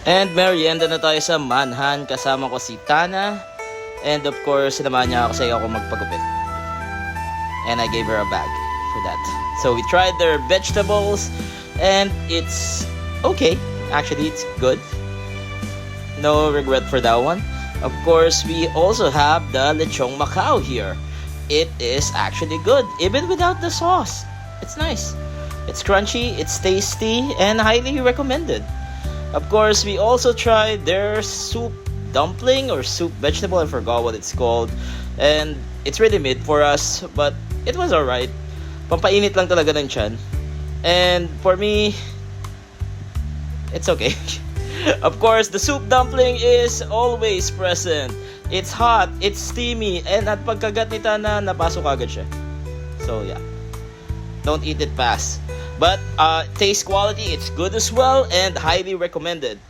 And merienda na tayo sa Manhan. Kasama ko si Tana. And of course, sinamahan niya ako sa ako magpagupit. And I gave her a bag for that. So we tried their vegetables. And it's okay. Actually, it's good. No regret for that one. Of course, we also have the lechong Macau here. It is actually good, even without the sauce. It's nice. It's crunchy, it's tasty, and highly recommended. Of course, we also tried their soup dumpling or soup vegetable. I forgot what it's called. And it's really mid for us, but it was alright. Pampainit lang talaga ng tiyan. And for me, it's okay. Of course, the soup dumpling is always present. It's hot, it's steamy, and at pagkagat ni Tana, napasok agad siya. So yeah, don't eat it fast. But taste quality, it's good as well and highly recommended.